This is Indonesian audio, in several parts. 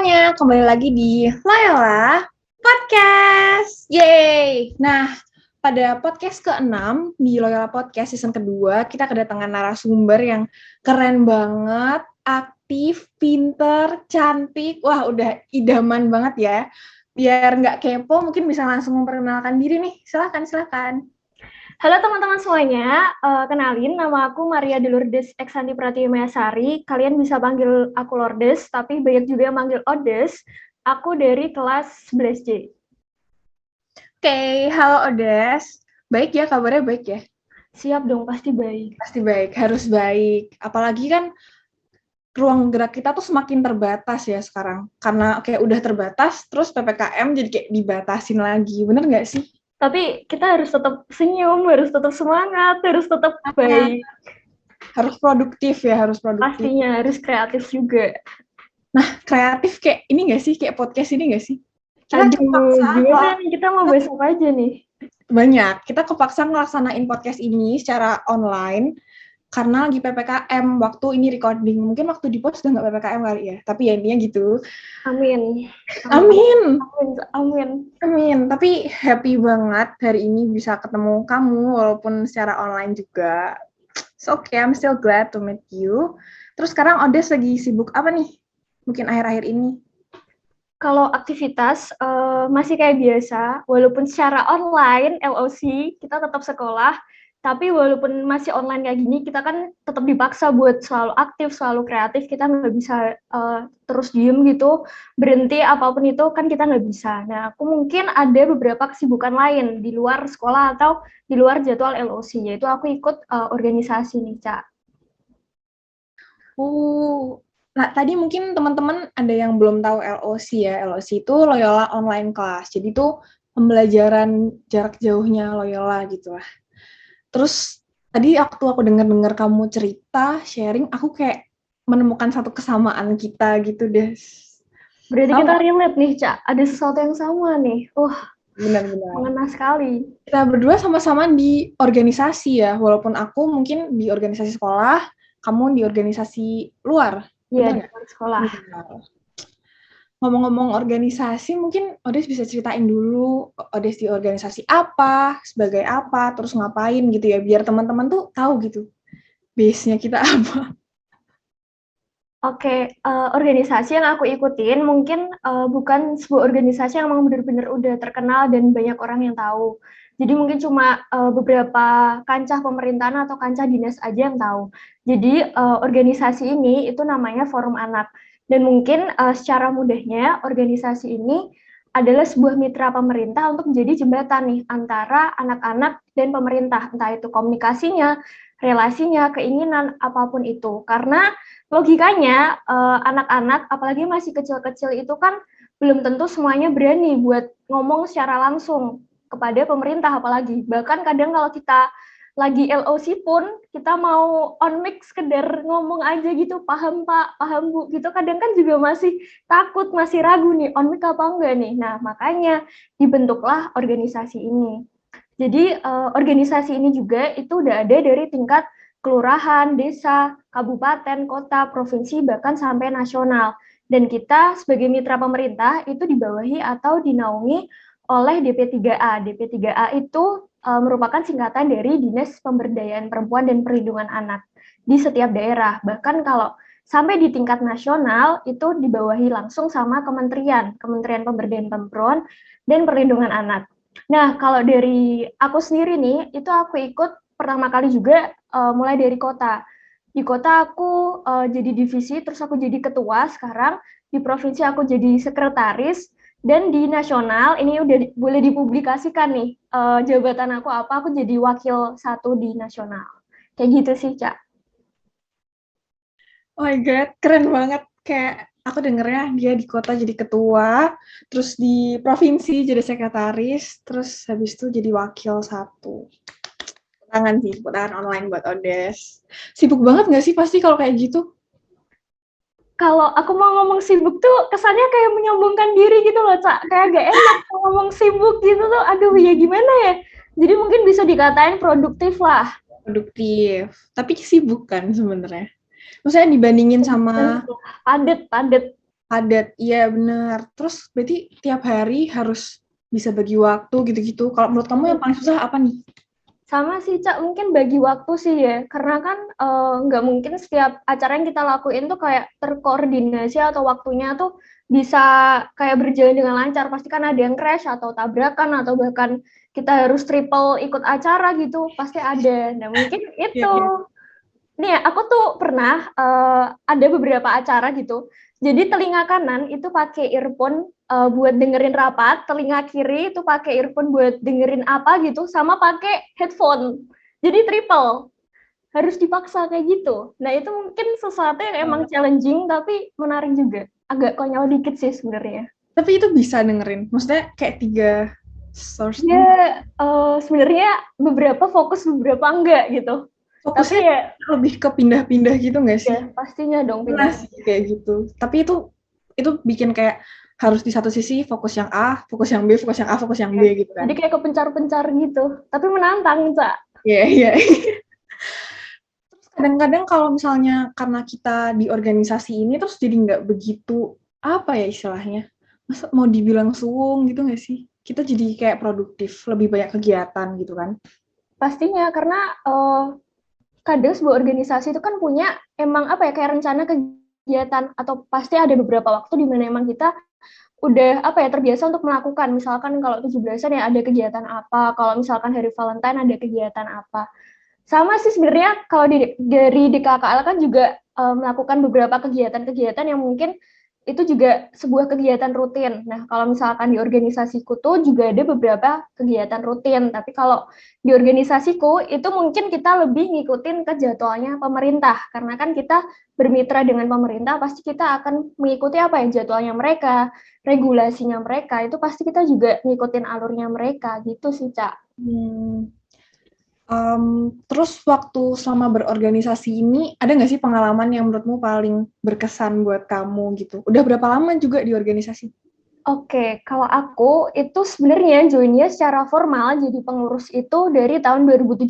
semuanya, kembali lagi di Loyola Podcast. Yeay! Nah, pada podcast ke-6 di Loyola Podcast season kedua, kita kedatangan narasumber yang keren banget, aktif, pinter, cantik. Wah, udah idaman banget ya. Biar nggak kepo, mungkin bisa langsung memperkenalkan diri nih. Silakan. Halo teman-teman semuanya, kenalin nama aku Maria de Lourdes Eksanti Pratimayasari. Kalian bisa panggil aku Lourdes, tapi banyak juga yang manggil Odes. Aku dari kelas 11C. Oke, halo Odes. Baik ya, kabarnya baik ya? Siap dong, pasti baik. Pasti baik, harus baik. Apalagi kan ruang gerak kita tuh semakin terbatas ya sekarang. Karena kayak udah terbatas, terus PPKM jadi kayak dibatasin lagi. Bener nggak sih? Tapi kita harus tetap senyum, harus tetap semangat, harus tetap baik. Harus produktif ya, harus produktif. Pastinya harus kreatif juga. Nah, kreatif kayak ini nggak sih? Kayak podcast ini nggak sih? Aduh, gimana nih? Kita mau bahas apa aja nih? Banyak. Kita kepaksa ngelaksanain podcast ini secara online karena lagi PPKM waktu ini recording. Mungkin waktu di-post udah nggak PPKM kali ya. Tapi ya intinya gitu. Amin. Tapi happy banget hari ini bisa ketemu kamu walaupun secara online juga. So okay, I'm still glad to meet you. Terus sekarang Odes lagi sibuk apa nih? Mungkin akhir-akhir ini. Kalau aktivitas masih kayak biasa, walaupun secara online LOC kita tetap sekolah, tapi walaupun masih online kayak gini, kita kan tetap dipaksa buat selalu aktif, selalu kreatif. Kita nggak bisa terus diem gitu, berhenti apapun itu kan kita nggak bisa. Nah, aku mungkin ada beberapa kesibukan lain di luar sekolah atau di luar jadwal LOC, yaitu aku ikut organisasi nih, Cak. Nah, tadi mungkin teman-teman ada yang belum tahu LOC ya. LOC itu Loyola Online Class. Jadi itu pembelajaran jarak jauhnya Loyola gitu lah. Terus tadi waktu aku dengar kamu cerita, sharing, aku kayak menemukan satu kesamaan kita gitu deh. Berarti kita relate nih, Cak. Ada sesuatu yang sama nih. Benar-benar. Mengena sekali. Kita berdua sama-sama di organisasi ya. Walaupun aku mungkin di organisasi sekolah, kamu di organisasi luar. Iya, di luar sekolah. Ngomong-ngomong organisasi, mungkin Odes bisa ceritain dulu Odes di organisasi apa, sebagai apa, terus ngapain gitu ya, biar teman-teman tuh tahu gitu base-nya kita apa. Oke, organisasi yang aku ikutin mungkin bukan sebuah organisasi yang memang benar-benar udah terkenal dan banyak orang yang tahu. Jadi mungkin cuma beberapa kancah pemerintahan atau kancah dinas aja yang tahu. Jadi organisasi ini itu namanya Forum Anak. Dan mungkin secara mudahnya organisasi ini adalah sebuah mitra pemerintah untuk menjadi jembatan nih antara anak-anak dan pemerintah, entah itu komunikasinya, relasinya, keinginan, apapun itu. Karena logikanya anak-anak apalagi masih kecil-kecil itu kan belum tentu semuanya berani buat ngomong secara langsung kepada pemerintah, apalagi bahkan kadang kalau kita lagi LOC pun kita mau on mic sekedar ngomong aja gitu, paham Pak, paham Bu, gitu kadang kan juga masih takut, masih ragu nih on mic apa enggak nih. Nah, makanya dibentuklah organisasi ini. Jadi organisasi ini juga itu udah ada dari tingkat kelurahan, desa, kabupaten, kota, provinsi, bahkan sampai nasional. Dan kita sebagai mitra pemerintah itu dibawahi atau dinaungi oleh DP3A. DP3A itu merupakan singkatan dari Dinas Pemberdayaan Perempuan dan Perlindungan Anak di setiap daerah. Bahkan kalau sampai di tingkat nasional itu dibawahi langsung sama Kementerian Pemberdayaan Perempuan dan Perlindungan Anak. Nah, kalau dari aku sendiri nih, itu aku ikut pertama kali juga mulai dari kota. Di kota aku jadi divisi, terus aku jadi ketua sekarang. Di provinsi aku jadi sekretaris, dan di nasional ini udah boleh dipublikasikan nih jabatan aku apa. Aku jadi wakil 1 di nasional. Kayak gitu sih, Cak. Oh my God, keren banget. Kayak aku dengernya dia di kota jadi ketua, terus di provinsi jadi sekretaris, terus habis itu jadi wakil 1. Tangan sih, tangan online buat Odes. Sibuk banget nggak sih pasti kalau kayak gitu? Kalau aku mau ngomong sibuk tuh kesannya kayak menyombongkan diri gitu loh, Cak. Kayak gak enak ngomong sibuk gitu tuh. Aduh, ya gimana ya? Jadi mungkin bisa dikatain produktif lah. Produktif, tapi sibuk kan sebenarnya. Maksudnya dibandingin sama padet. padat. Iya benar. Terus berarti tiap hari harus bisa bagi waktu gitu-gitu. Kalau menurut kamu yang paling susah apa nih? Sama sih, Cak, mungkin bagi waktu sih ya, karena kan nggak mungkin setiap acara yang kita lakuin tuh kayak terkoordinasi atau waktunya tuh bisa kayak berjalan dengan lancar. Pasti kan ada yang crash atau tabrakan atau bahkan kita harus triple ikut acara gitu, pasti ada. Nah, mungkin Iya, itu. iya. Nih, aku tuh pernah ada beberapa acara gitu. Jadi telinga kanan itu pakai earphone buat dengerin rapat, telinga kiri itu pakai earphone buat dengerin apa gitu, sama pakai headphone. Jadi triple, harus dipaksa kayak gitu. Nah, itu mungkin sesuatu yang emang challenging tapi menarik juga. Agak konyol dikit sih sebenarnya. Tapi itu bisa dengerin. Maksudnya kayak 3 source tuh Ya, sebenarnya beberapa fokus, beberapa enggak gitu. Tapi fokusnya ya, lebih ke pindah-pindah gitu nggak sih? ya pastinya dong Pernah pindah. sih kayak gitu. Tapi itu bikin kayak harus di satu sisi fokus yang A, fokus yang B, fokus yang A, fokus yang Ya. B gitu Jadi kan. kayak kepencar-pencar gitu. Tapi menantang, Cak. Iya, iya. Terus kadang-kadang kalau misalnya karena kita di organisasi ini terus jadi nggak begitu apa ya istilahnya? Masa mau dibilang suung gitu nggak sih? Kita jadi kayak produktif, lebih banyak kegiatan gitu kan. Pastinya, karena kadang sebuah organisasi itu kan punya emang apa ya, kayak rencana kegiatan atau pasti ada beberapa waktu di mana emang kita udah apa ya terbiasa untuk melakukan. Misalkan kalau 17-an ya ada kegiatan apa, kalau misalkan hari Valentine ada kegiatan apa. Sama sih sebenarnya kalau dari DKKL kan juga melakukan beberapa kegiatan-kegiatan yang mungkin itu juga sebuah kegiatan rutin. Nah, kalau misalkan di organisasiku tuh juga ada beberapa kegiatan rutin, tapi kalau di organisasiku itu mungkin kita lebih ngikutin ke jadwalnya pemerintah, karena kan kita bermitra dengan pemerintah, pasti kita akan mengikuti apa ya jadwalnya mereka, regulasinya mereka, itu pasti kita juga ngikutin alurnya mereka, gitu sih, Cak. Hmm. Terus waktu selama berorganisasi ini, ada nggak sih pengalaman yang menurutmu paling berkesan buat kamu gitu? Udah berapa lama juga di organisasi? Oke, kalau aku itu sebenarnya joinnya secara formal jadi pengurus itu dari tahun 2017,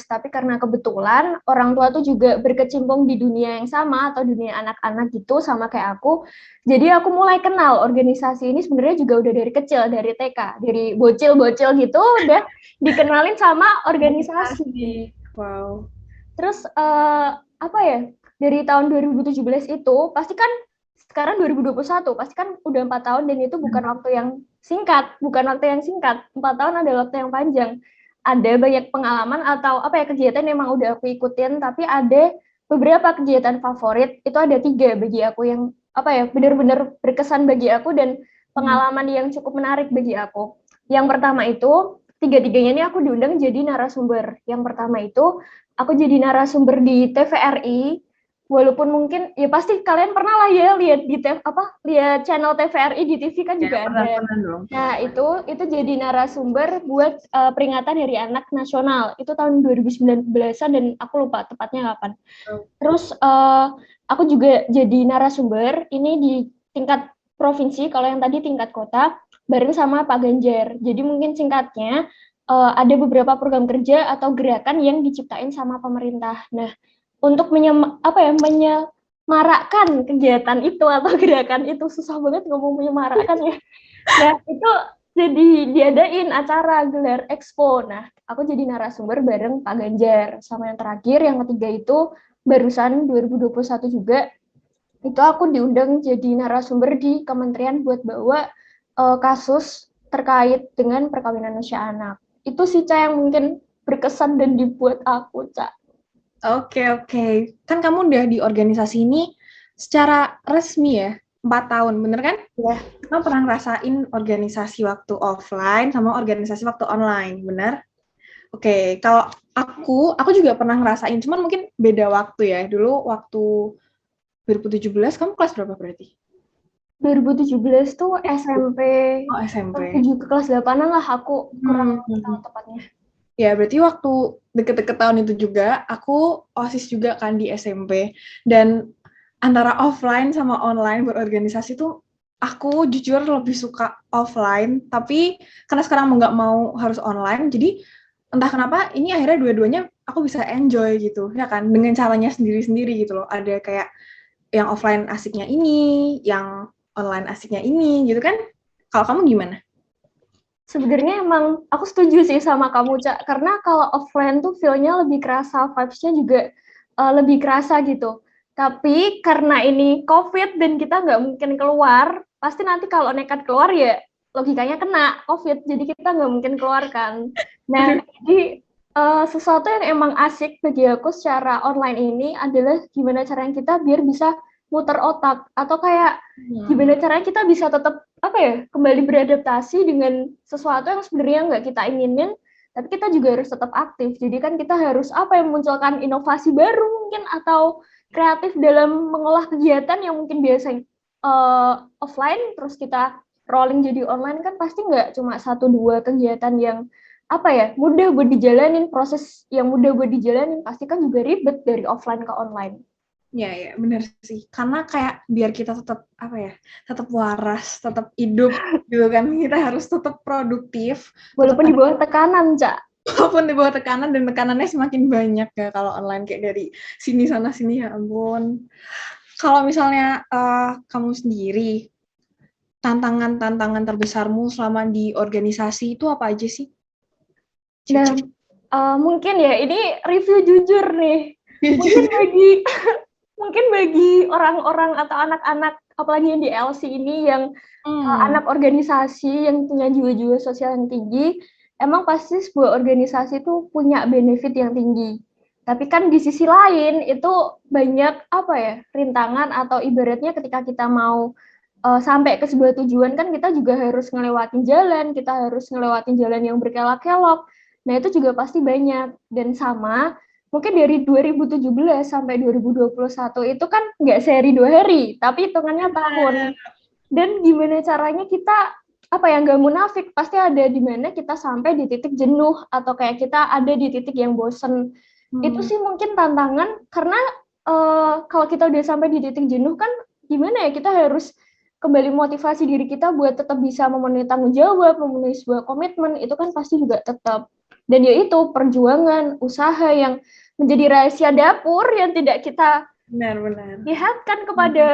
tapi karena kebetulan orang tua tuh juga berkecimpung di dunia yang sama atau dunia anak-anak gitu sama kayak aku. Jadi aku mulai kenal organisasi ini sebenarnya juga udah dari kecil, dari TK, dari bocil-bocil gitu udah dikenalin sama organisasi. Organisasi. Wow. Terus apa ya? Dari tahun 2017 itu pasti kan sekarang 2021 pasti kan udah 4 tahun dan itu bukan waktu yang singkat, bukan waktu yang singkat. 4 tahun adalah waktu yang panjang. Ada banyak pengalaman atau apa ya kegiatan yang emang udah aku ikutin, tapi ada beberapa kegiatan favorit itu ada 3 bagi aku yang apa ya benar-benar berkesan bagi aku dan pengalaman yang cukup menarik bagi aku. Yang pertama itu tiga-tiganya ini aku diundang jadi narasumber. Yang pertama itu aku jadi narasumber di TVRI, walaupun mungkin ya pasti kalian pernah lah ya lihat di lihat channel TVRI di TV kan Ya, juga pernah, ada. pernah dong. Nah, itu jadi narasumber buat peringatan Hari Anak Nasional. Itu tahun 2019-an dan aku lupa tepatnya kapan. Terus aku juga jadi narasumber ini di tingkat provinsi, kalau yang tadi tingkat kota, bareng sama Pak Ganjar. Jadi mungkin singkatnya ada beberapa program kerja atau gerakan yang diciptain sama pemerintah. Nah, untuk menyemarakkan kegiatan itu atau gerakan itu susah banget ngomong menyemarakkan ya. Nah, itu jadi diadain acara gelar expo. Nah, aku jadi narasumber bareng Pak Ganjar. Sama yang terakhir, yang ketiga itu barusan 2021 juga, itu aku diundang jadi narasumber di kementerian buat bawa kasus terkait dengan perkawinan usia anak. Itu sih, Ca, yang mungkin berkesan dan dibuat aku, Ca. Oke, oke. Kan kamu udah di organisasi ini secara resmi ya, 4 tahun, bener kan? Ya. Kamu pernah ngerasain organisasi waktu offline sama organisasi waktu online, bener? Oke, kalau aku juga pernah ngerasain, cuman mungkin beda waktu ya. Dulu waktu 2017, kamu kelas berapa berarti? 2017 tuh SMP Oh, kelas SMP. 7 ke kelas 8-an lah aku kurang tahu Hmm. tepatnya. Ya, berarti waktu deket-deket tahun itu juga, aku OSIS juga kan di SMP. Dan antara offline sama online berorganisasi tuh, aku jujur lebih suka offline. Tapi karena sekarang mau nggak mau harus online, jadi entah kenapa ini akhirnya dua-duanya aku bisa enjoy gitu, ya kan? Dengan caranya sendiri-sendiri gitu loh. Ada kayak yang offline asiknya ini, yang online asiknya ini gitu kan. Kalau kamu gimana? Sebenarnya emang aku setuju sih sama kamu, Cak. Karena kalau offline tuh feel-nya lebih kerasa, vibes-nya juga lebih kerasa gitu. Tapi karena ini COVID dan kita nggak mungkin keluar, pasti nanti kalau nekat keluar ya logikanya kena COVID, jadi kita nggak mungkin keluar kan. Nah, Aduh. jadi sesuatu yang emang asik bagi aku secara online ini adalah gimana caranya kita biar bisa muter otak, atau kayak gimana caranya kita bisa tetap apa ya, kembali beradaptasi dengan sesuatu yang sebenarnya nggak kita inginin, tapi kita juga harus tetap aktif. Jadi kan kita harus apa yang memunculkan inovasi baru mungkin, atau kreatif dalam mengolah kegiatan yang mungkin biasa offline, terus kita rolling jadi online. Kan pasti nggak cuma satu dua kegiatan yang apa ya, mudah buat dijalanin, proses yang mudah buat dijalanin, pasti kan juga ribet dari offline ke online. Ya, benar sih. Karena kayak biar kita tetap apa ya, tetap waras, tetap hidup gitu kan. Kita harus tetap produktif, tetap Walaupun di bawah tekanan, Cak. walaupun di bawah tekanan, dan tekanannya semakin banyak ya kalau online kayak dari sini sana sini, ya ampun. Kalau misalnya kamu sendiri, tantangan-tantangan terbesarmu selama di organisasi itu apa aja sih? Nah, mungkin ya ini review jujur nih. Mungkin Jujur. bagi mungkin bagi orang-orang atau anak-anak apalagi yang di LC ini yang anak organisasi yang punya jiwa-jiwa sosial yang tinggi, emang pasti sebuah organisasi itu punya benefit yang tinggi. Tapi kan di sisi lain itu banyak apa ya, rintangan, atau ibaratnya ketika kita mau sampai ke sebuah tujuan kan kita juga harus ngelewatin jalan, kita harus ngelewatin jalan yang berkelok-kelok. Nah, itu juga pasti banyak. Dan sama, mungkin dari 2017 sampai 2021 itu kan nggak sehari 2 hari, tapi hitungannya tahun. Dan gimana caranya kita apa yang nggak munafik, pasti ada di mana kita sampai di titik jenuh, atau kayak kita ada di titik yang bosen. Itu sih mungkin tantangan, karena kalau kita udah sampai di titik jenuh kan gimana ya, kita harus kembali motivasi diri kita buat tetap bisa memenuhi tanggung jawab, memenuhi sebuah komitmen, itu kan pasti juga tetap. Dan ya itu perjuangan, usaha yang menjadi rahasia dapur yang tidak kita Benar-benar. lihatkan kepada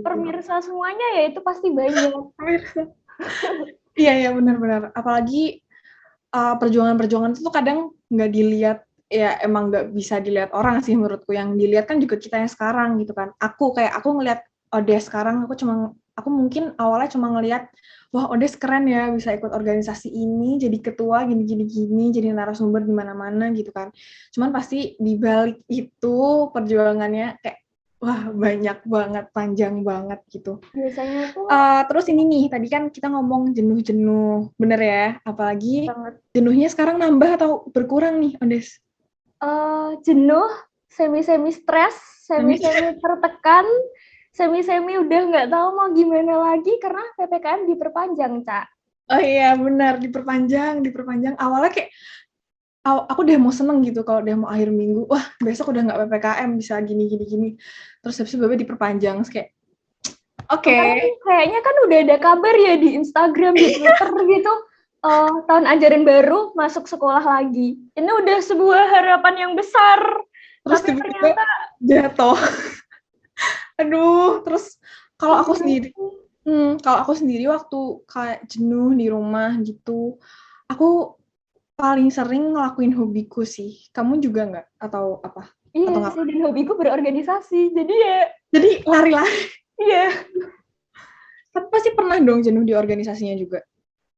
pemirsa semuanya, ya itu pasti banyak. Iya, benar-benar. Apalagi perjuangan-perjuangan itu tuh kadang nggak dilihat, ya emang nggak bisa dilihat orang sih menurutku. Yang dilihat kan juga kita yang sekarang gitu kan. Aku ngelihat Odes sekarang, aku mungkin awalnya cuma ngelihat, wah Odes keren ya bisa ikut organisasi ini, jadi ketua gini, jadi narasumber di mana-mana gitu kan. Cuman pasti di balik itu perjuangannya kayak wah banyak banget, panjang banget gitu. Biasanya tuh Terus ini nih, tadi kan kita ngomong jenuh-jenuh, bener ya? Apalagi banget jenuhnya sekarang nambah atau berkurang nih, Ondes? jenuh, semi-semi stres, semi-semi tertekan, semi-semi udah nggak tahu mau gimana lagi karena PPKM diperpanjang, Cak. Oh iya, benar, diperpanjang. Awalnya kayak, aku udah mau seneng gitu kalau udah mau akhir minggu. Wah, besok udah nggak PPKM, bisa gini. Terus habis itu diperpanjang, terus kayak, oke. Kayaknya kan udah ada kabar ya di Instagram, di Twitter gitu, tahun ajaran baru masuk sekolah lagi. Ini udah sebuah harapan yang besar, Terus tapi tiba-tiba ternyata jatuh. Aduh, terus kalau aku sendiri waktu kayak jenuh di rumah gitu, aku paling sering ngelakuin hobiku sih. Kamu juga nggak? Atau apa? Atau iya nggak? sih, dan hobiku berorganisasi. Jadi ya, Jadi lari-lari. iya. Tapi pasti pernah dong jenuh di organisasinya juga.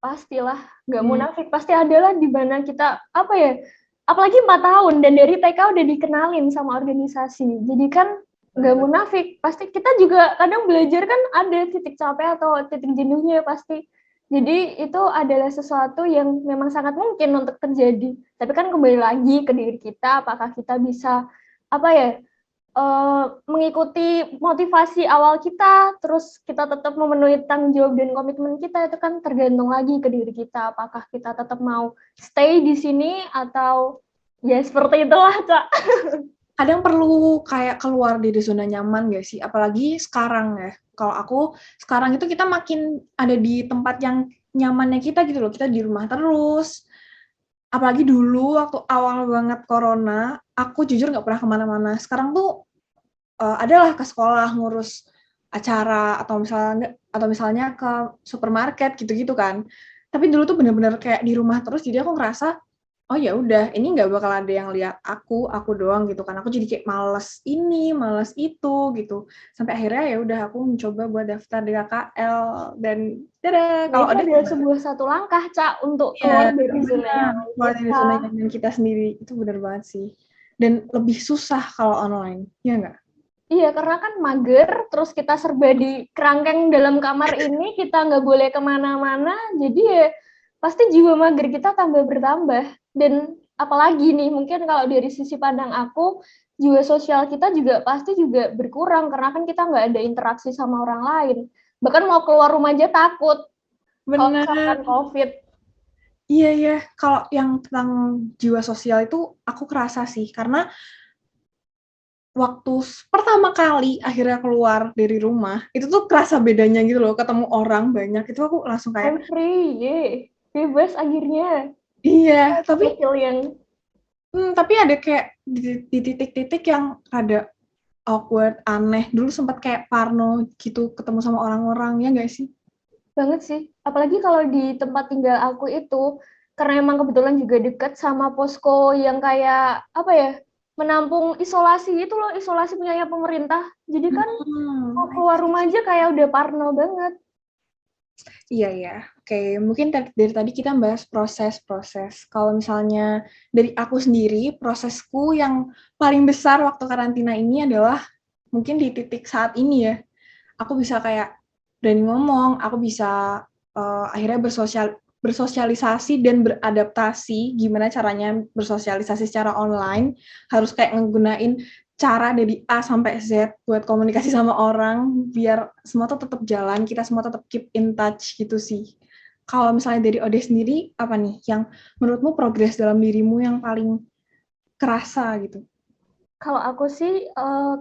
Pastilah, nggak munafik, pasti adalah di mana kita apa ya, apalagi 4 tahun dan dari TK udah dikenalin sama organisasi, jadi kan nggak munafik, pasti kita juga kadang belajar kan ada titik capek atau titik jenuhnya pasti. Jadi itu adalah sesuatu yang memang sangat mungkin untuk terjadi, tapi kan kembali lagi ke diri kita, apakah kita bisa apa ya, mengikuti motivasi awal kita, terus kita tetap memenuhi tanggung jawab dan komitmen kita, itu kan tergantung lagi ke diri kita, apakah kita tetap mau stay di sini atau ya seperti itulah, Cak. Kadang perlu kayak keluar dari zona nyaman gak sih? Apalagi sekarang ya. Kalau aku, sekarang itu kita makin ada di tempat yang nyamannya kita gitu loh. Kita di rumah terus. Apalagi dulu waktu awal banget corona, aku jujur nggak pernah kemana-mana. Sekarang tuh adalah ke sekolah ngurus acara atau misalnya ke supermarket gitu-gitu kan. Tapi dulu tuh bener-bener kayak di rumah terus, jadi aku ngerasa oh ya udah, ini nggak bakal ada yang lihat aku doang gitu kan. Aku jadi kayak males ini, males itu gitu. Sampai akhirnya ya udah aku mencoba buat daftar di KKL dan dadah. Nah, Kalau itu ada adalah sebuah satu langkah, Cak, untuk keluar ya dari zona benar, nyaman keluar dari kita. zona nyaman kita sendiri itu benar banget sih. Dan lebih susah kalau online, ya nggak? Iya, karena kan mager, terus kita serba di kerangkeng dalam kamar ini, kita nggak boleh kemana-mana, jadi ya pasti jiwa mager kita tambah bertambah. Dan apalagi nih, mungkin kalau dari sisi pandang aku, jiwa sosial kita juga pasti juga berkurang, karena kan kita nggak ada interaksi sama orang lain. Bahkan mau keluar rumah aja takut, kalau Benar. misalkan COVID. Iya ya, kalau yang tentang jiwa sosial itu aku kerasa sih, karena waktu pertama kali akhirnya keluar dari rumah, itu tuh kerasa bedanya gitu loh, ketemu orang banyak, itu aku langsung kayak, I'm free, ye. Bebas akhirnya. iya, tapi Resilient. tapi ada kayak di titik-titik yang ada awkward, aneh. Dulu sempat kayak parno gitu ketemu sama orang-orang, ya nggak sih? Banget sih. Apalagi kalau di tempat tinggal aku itu, karena emang kebetulan juga deket sama posko yang kayak, apa ya, menampung isolasi itu loh, isolasi punyanya pemerintah. Jadi kan mau I keluar see. rumah aja kayak udah parno banget. Iya ya. Oke, mungkin dari tadi kita bahas proses-proses. Kalau misalnya dari aku sendiri, prosesku yang paling besar waktu karantina ini adalah mungkin di titik saat ini ya. Aku bisa kayak berani ngomong, aku bisa akhirnya bersosialisasi dan beradaptasi gimana caranya bersosialisasi secara online, harus kayak ngegunain cara dari A sampai Z buat komunikasi sama orang biar semua tuh tetap jalan, kita semua tetap keep in touch gitu sih. Kalau misalnya dari Ode sendiri, apa nih yang menurutmu progres dalam dirimu yang paling kerasa gitu? Kalau aku sih,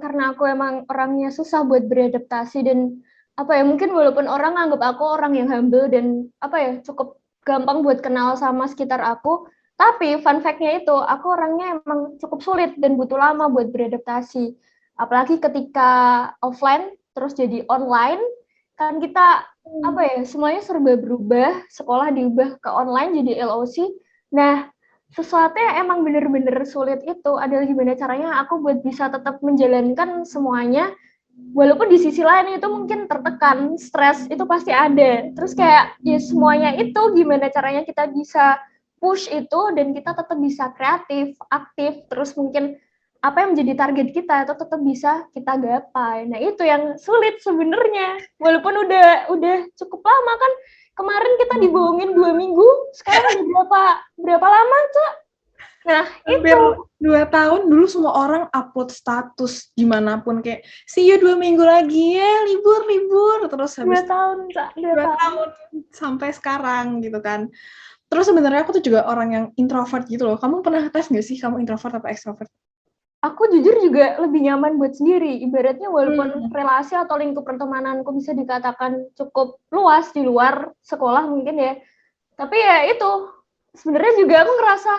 karena aku emang orangnya susah buat beradaptasi dan apa ya, mungkin walaupun orang anggap aku orang yang humble dan apa ya, cukup gampang buat kenal sama sekitar aku, tapi fun fact-nya itu, aku orangnya emang cukup sulit dan butuh lama buat beradaptasi. Apalagi ketika offline, terus jadi online, kan kita apa ya, semuanya serba berubah, sekolah diubah ke online jadi LOC. Nah, sesuatu yang emang bener-bener sulit itu adalah gimana caranya aku buat bisa tetap menjalankan semuanya walaupun di sisi lain itu mungkin tertekan, stres itu pasti ada. Terus kayak ya semuanya itu gimana caranya kita bisa push itu dan kita tetap bisa kreatif, aktif, terus mungkin apa yang menjadi target kita itu tetap bisa kita gapai. Nah, itu yang sulit sebenarnya. Walaupun udah cukup lama kan kemarin kita dibohongin 2 minggu, sekarang udah berapa lama, Cak? Nah, Hampir itu 2 tahun. Dulu semua orang upload status dimanapun kayak see you 2 minggu lagi ya, libur terus dua habis tahun, Cak, 2 tahun. 2 tahun sampai sekarang gitu kan. Terus sebenarnya aku tuh juga orang yang introvert gitu loh. Kamu pernah tes nggak sih kamu introvert atau extrovert? Aku jujur juga lebih nyaman buat sendiri. Ibaratnya walaupun Hmm. relasi atau lingkup pertemananku bisa dikatakan cukup luas di luar sekolah mungkin ya. Tapi ya itu, sebenarnya juga aku ngerasa,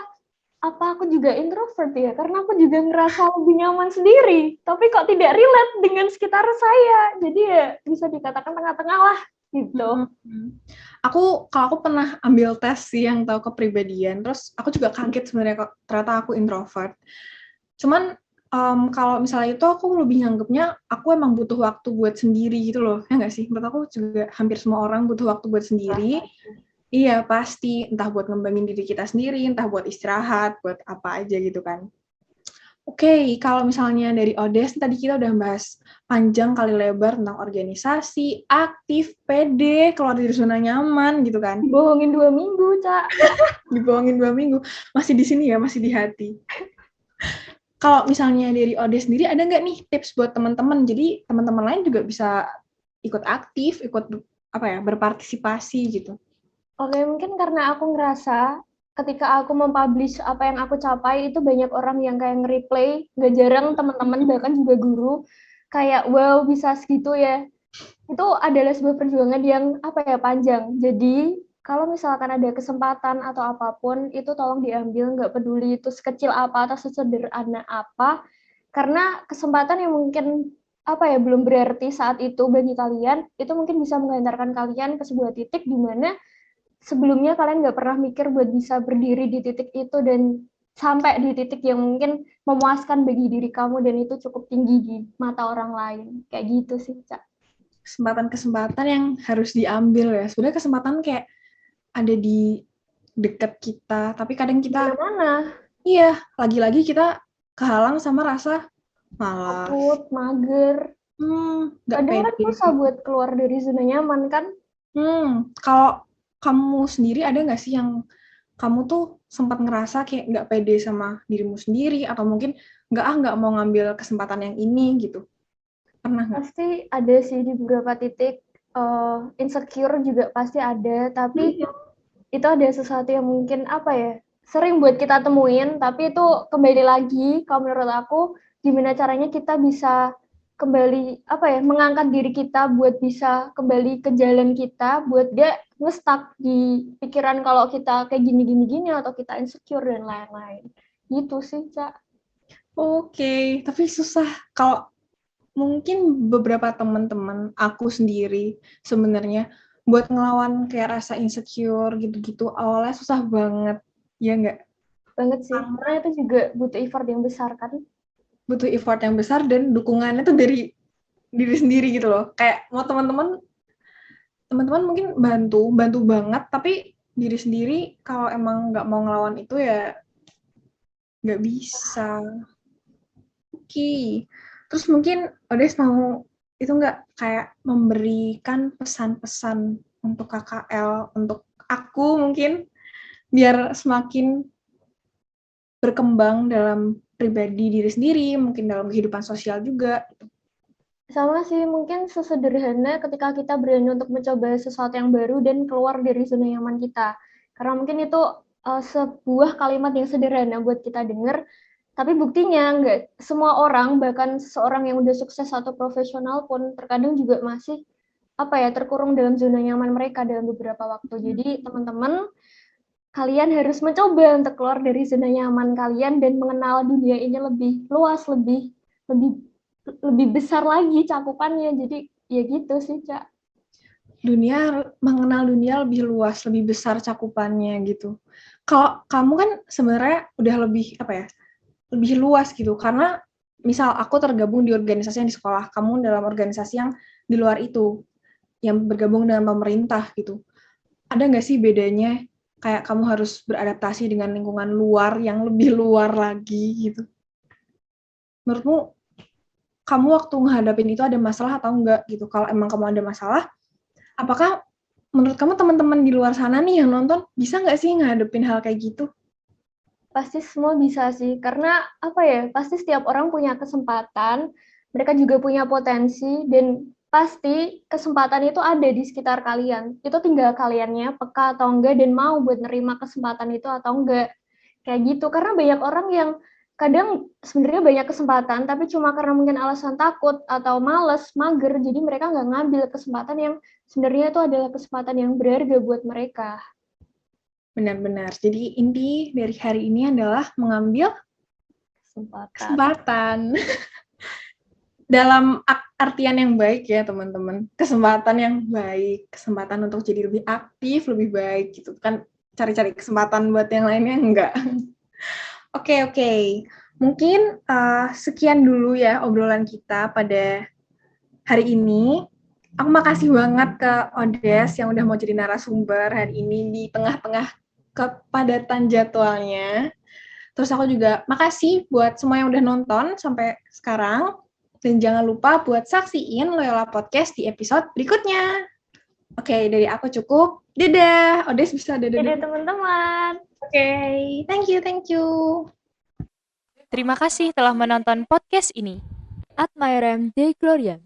apa aku juga introvert ya? Karena aku juga ngerasa lebih nyaman sendiri. Tapi kok tidak relate dengan sekitar saya. Jadi ya bisa dikatakan tengah-tengah lah gitu. Hmm. Kalau aku pernah ambil tes sih yang tahu kepribadian, terus aku juga kaget sebenarnya kok ternyata aku introvert. Cuman kalau misalnya itu aku lebih nganggepnya aku emang butuh waktu buat sendiri gitu loh, ya nggak sih? Menurut aku juga hampir semua orang butuh waktu buat sendiri. Iya pasti, entah buat ngembangin diri kita sendiri, entah buat istirahat, buat apa aja gitu kan. Oke, kalau misalnya dari Odes, tadi kita udah bahas panjang kali lebar tentang organisasi, aktif, pede, keluar dari zona nyaman gitu kan. Dibohongin 2 minggu, Cak. Dibohongin 2 minggu, masih di sini ya, masih di hati. Kalau misalnya dari Odes sendiri, ada nggak nih tips buat teman-teman? Jadi teman-teman lain juga bisa ikut aktif, ikut apa ya, berpartisipasi gitu. Oke, mungkin karena aku ngerasa ketika aku mempublish apa yang aku capai itu banyak orang yang kayak nge-replay, nggak jarang teman-teman bahkan juga guru kayak wow bisa segitu ya. Itu adalah sebuah perjuangan yang apa ya panjang. Jadi kalau misalkan ada kesempatan atau apapun itu tolong diambil, nggak peduli itu sekecil apa atau sesederhana apa, karena kesempatan yang mungkin belum berarti saat itu bagi kalian, itu mungkin bisa menghantarkan kalian ke sebuah titik di mana sebelumnya kalian nggak pernah mikir buat bisa berdiri di titik itu dan sampai di titik yang mungkin memuaskan bagi diri kamu dan itu cukup tinggi di mata orang lain. Kayak gitu sih, Cak. Kesempatan-kesempatan yang harus diambil ya. Sebenarnya kesempatan kayak ada di dekat kita, tapi kadang Di kita, mana-mana, iya, lagi-lagi kita kehalang sama rasa malas. takut, mager. Nggak Kadang kan pede. susah buat keluar dari zona nyaman kan? Kalau kamu sendiri ada nggak sih yang kamu tuh sempat ngerasa kayak nggak pede sama dirimu sendiri, atau mungkin nggak mau ngambil kesempatan yang ini gitu? Pernah nggak? Pasti ada sih di beberapa titik, insecure juga pasti ada, tapi itu ada sesuatu yang mungkin sering buat kita temuin, tapi itu kembali lagi kalau menurut aku gimana caranya kita bisa kembali mengangkat diri kita buat bisa kembali ke jalan kita buat gak ngestak di pikiran kalau kita kayak gini atau kita insecure dan lain-lain gitu sih, Cak. Oke, tapi susah. Kalau mungkin beberapa teman-teman aku sendiri sebenarnya buat ngelawan kayak rasa insecure gitu-gitu awalnya susah banget, ya nggak? Banget sih, Karena karena itu juga butuh effort yang besar kan. butuh effort yang besar dan dukungannya tuh dari diri sendiri gitu loh. Kayak mau teman-teman mungkin bantu banget, tapi diri sendiri kalau emang nggak mau ngelawan itu ya nggak bisa. Oke. Terus mungkin Odes mau itu nggak kayak memberikan pesan-pesan untuk KKL, untuk aku mungkin biar semakin berkembang dalam pribadi diri sendiri, mungkin dalam kehidupan sosial juga. Sama sih, mungkin sesederhana ketika kita berani untuk mencoba sesuatu yang baru dan keluar dari zona nyaman kita. Karena mungkin itu sebuah kalimat yang sederhana buat kita dengar, tapi buktinya nggak semua orang, bahkan seseorang yang udah sukses atau profesional pun terkadang juga masih terkurung dalam zona nyaman mereka dalam beberapa waktu. Jadi teman-teman, kalian harus mencoba untuk keluar dari zona nyaman kalian dan mengenal dunia ini lebih luas, lebih lebih besar lagi cakupannya. Jadi ya gitu sih, Cak. Mengenal dunia lebih luas, lebih besar cakupannya gitu. Kalau kamu kan sebenarnya udah lebih lebih luas gitu, karena misal aku tergabung di organisasi yang di sekolah, kamu dalam organisasi yang di luar itu, yang bergabung dengan pemerintah gitu. Ada nggak sih bedanya kayak kamu harus beradaptasi dengan lingkungan luar yang lebih luar lagi gitu? Menurutmu kamu waktu menghadapin itu ada masalah atau enggak gitu? Kalau emang kamu ada masalah, apakah menurut kamu teman-teman di luar sana nih yang nonton bisa nggak sih ngadepin hal kayak gitu? Pasti semua bisa sih, karena pasti setiap orang punya kesempatan, mereka juga punya potensi, dan pasti kesempatan itu ada di sekitar kalian. Itu tinggal kaliannya peka atau enggak dan mau buat nerima kesempatan itu atau enggak. Kayak gitu, karena banyak orang yang kadang sebenarnya banyak kesempatan, tapi cuma karena mungkin alasan takut atau males, mager, jadi mereka nggak ngambil kesempatan yang sebenarnya itu adalah kesempatan yang berharga buat mereka. Benar-benar. Jadi inti dari hari ini adalah mengambil kesempatan. Dalam artian yang baik ya teman-teman. Kesempatan yang baik, kesempatan untuk jadi lebih aktif, lebih baik gitu. Kan cari-cari kesempatan buat yang lainnya enggak. Oke. Mungkin sekian dulu ya obrolan kita pada hari ini. Aku makasih banget ke Odes yang udah mau jadi narasumber hari ini di tengah-tengah kepadatan jadwalnya. Terus aku juga makasih buat semua yang udah nonton sampai sekarang. Dan jangan lupa buat saksiin Loyola Podcast di episode berikutnya. Oke, dari aku cukup. Dadah. Odes bisa dadah. Jadi teman-teman. Oke, thank you. Terima kasih telah menonton podcast ini. Admirem Dei Gloriam.